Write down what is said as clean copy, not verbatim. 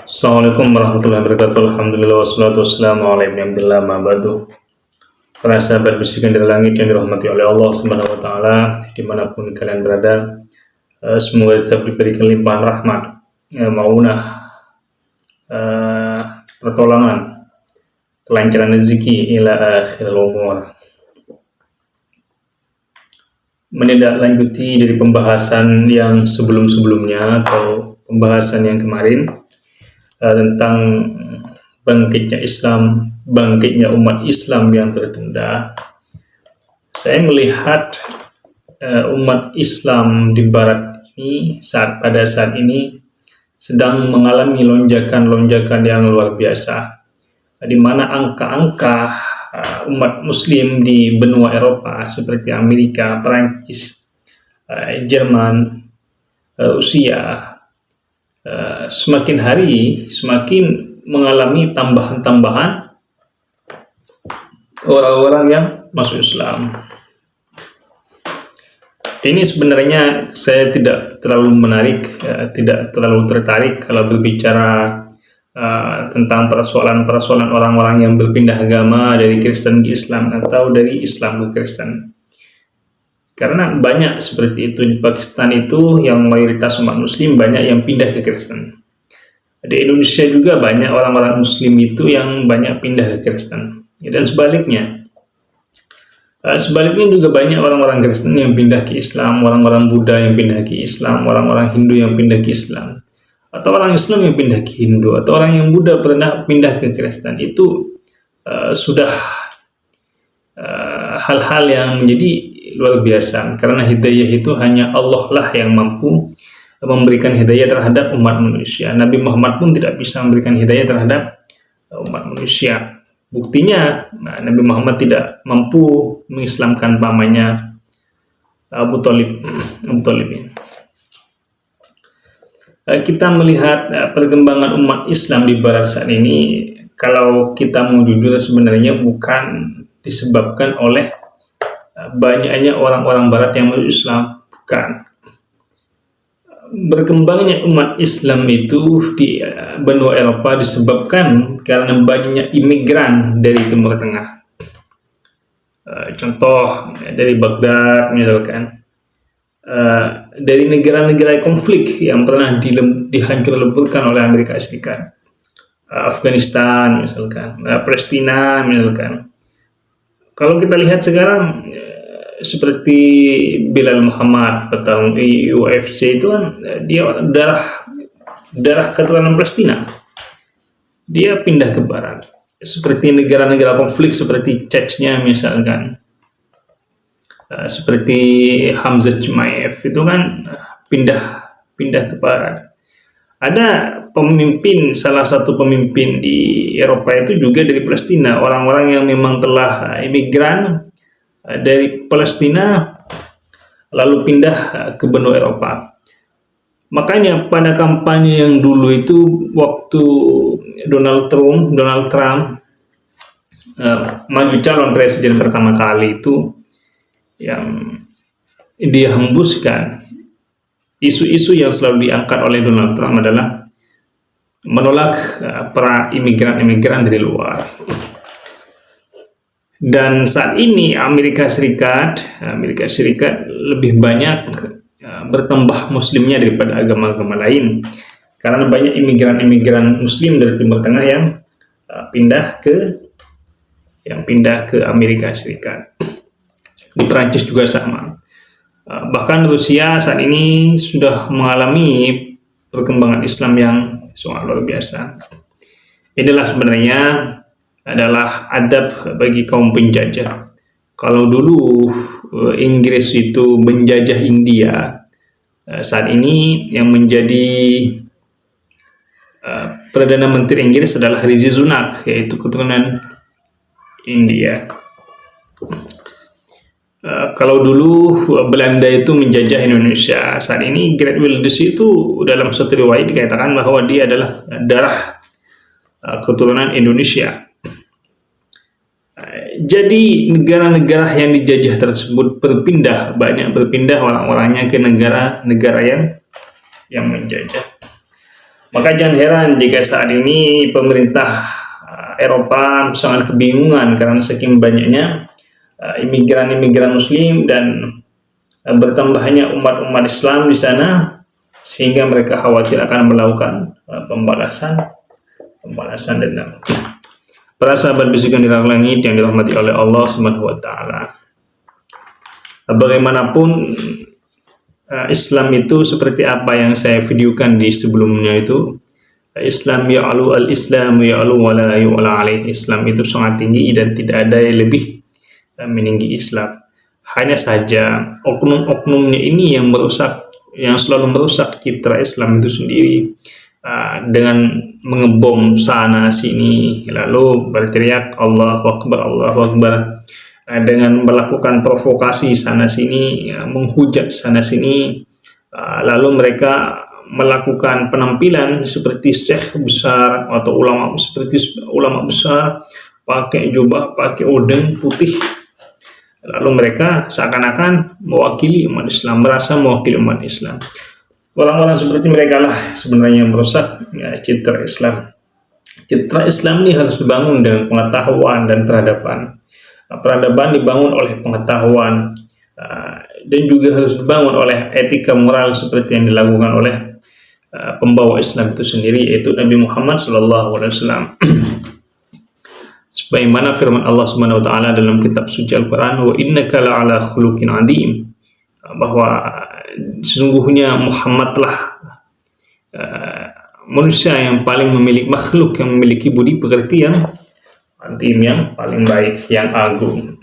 Assalamualaikum warahmatullahi wabarakatuh. Alhamdulillah wassalatu wassalamu ala ibni abdillah ma ba'du. Para sahabat bisikan dari langit yang dirahmati oleh Allah Subhanahu wa taala, dimanapun kalian berada, semoga tetap diberikan limpahan rahmat, maunah, pertolongan, kelancaran rezeki ila akhir umur. Menindaklanjuti dari pembahasan yang sebelum-sebelumnya atau pembahasan yang kemarin tentang bangkitnya Islam, bangkitnya umat Islam yang tertunda. Saya melihat umat Islam di Barat ini pada saat ini sedang mengalami lonjakan-lonjakan yang luar biasa, di mana angka-angka umat Muslim di benua Eropa seperti Amerika, Perancis, Jerman, Rusia semakin hari semakin mengalami tambahan-tambahan orang-orang yang masuk Islam. Ini sebenarnya saya tidak terlalu tidak terlalu tertarik kalau berbicara tentang persoalan-persoalan orang-orang yang berpindah agama dari Kristen ke Islam atau dari Islam ke Kristen. Karena banyak seperti itu di Pakistan itu yang mayoritas umat Muslim banyak yang pindah ke Kristen. Di Indonesia juga banyak orang-orang Muslim itu yang banyak pindah ke Kristen. Dan sebaliknya. Sebaliknya juga banyak orang-orang Kristen yang pindah ke Islam, orang-orang Buddha yang pindah ke Islam, orang-orang Hindu yang pindah ke Islam. Atau orang Islam yang pindah ke Hindu, atau orang yang Buddha pernah pindah ke Kristen. Itu sudah hal-hal yang menjadi luar biasa, karena hidayah itu hanya Allah lah yang mampu memberikan hidayah terhadap umat manusia. Nabi Muhammad pun tidak bisa memberikan hidayah terhadap umat manusia. Buktinya Nabi Muhammad tidak mampu mengislamkan pamannya Abu Thalib. Kita melihat perkembangan umat Islam di Barat saat ini, kalau kita mau jujur sebenarnya bukan disebabkan oleh banyaknya orang-orang Barat yang masuk Islam, bukan. Berkembangnya umat Islam itu di benua Eropa disebabkan karena banyaknya imigran dari Timur Tengah. Contoh dari Baghdad misalkan, dari negara-negara konflik yang pernah dihancur-leburkan oleh Amerika Serikat, Afghanistan misalkan, Palestina misalkan. Kalau kita lihat sekarang seperti Bilal Muhammad petarung UFC itu kan dia darah keturunan Palestina, dia pindah ke Barat. Seperti negara-negara konflik seperti Chechnya misalkan, seperti Hamzat Chimaev itu kan pindah ke Barat. Ada salah satu pemimpin di Eropa itu juga dari Palestina, orang-orang yang memang telah imigran dari Palestina lalu pindah ke benua Eropa. Makanya pada kampanye yang dulu itu waktu Donald Trump maju calon presiden pertama kali itu, yang dia hembuskan isu-isu yang selalu diangkat oleh Donald Trump adalah menolak para imigran dari luar. Dan saat ini Amerika Serikat lebih banyak bertambah Muslimnya daripada agama-agama lain, karena banyak imigran Muslim dari Timur Tengah yang pindah ke Amerika Serikat. Di Perancis juga sama. Bahkan Rusia saat ini sudah mengalami perkembangan Islam yang sangat luar biasa. Inilah sebenarnya adalah adab bagi kaum penjajah. Kalau dulu Inggris itu menjajah India, saat ini yang menjadi Perdana Menteri Inggris adalah Rishi Sunak, yaitu keturunan India. Kalau dulu Belanda itu menjajah Indonesia, saat ini Geert Wilders itu dalam satu riwayat dikatakan bahwa dia adalah darah keturunan Indonesia. Jadi negara-negara yang dijajah tersebut banyak berpindah orang-orangnya ke negara-negara yang menjajah. Maka jangan heran jika saat ini pemerintah Eropa sangat kebingungan karena saking banyaknya imigran-imigran Muslim dan bertambahnya umat-umat Islam di sana, sehingga mereka khawatir akan melakukan pembalasan dendam. Para sahabat bisikan di langit yang dirahmati oleh Allah Subhanahu wa taala. Bagaimanapun Islam itu seperti apa yang saya videokan di sebelumnya itu, Islam ya'lu al-Islam ya'lu wa la yu'la alaih. Islam itu sangat tinggi dan tidak ada yang lebih meninggi Islam. Hanya saja oknum-oknumnya ini yang selalu merusak citra Islam itu sendiri, dengan mengebom sana sini, lalu berteriak Allahu Akbar, Allahu Akbar, dengan melakukan provokasi sana sini, menghujat sana sini, lalu mereka melakukan penampilan seperti syekh besar atau ulama besar, pakai jubah, pakai odeng putih, lalu mereka seakan-akan mewakili umat Islam, merasa mewakili umat Islam. Orang-orang seperti mereka lah sebenarnya yang merusak citra Islam. Citra Islam ini harus dibangun dengan pengetahuan dan peradaban. Peradaban dibangun oleh pengetahuan, dan juga harus dibangun oleh etika moral seperti yang dilakukan oleh pembawa Islam itu sendiri, yaitu Nabi Muhammad SAW. Sebagaimana firman Allah Subhanahu wa taala dalam kitab suci Al-Qur'an, wa innaka la'ala khuluqin 'adzim, bahwa sesungguhnya Muhammadlah manusia yang paling memiliki, makhluk yang memiliki budi pekerti yang 'adzim, yang paling baik, yang agung.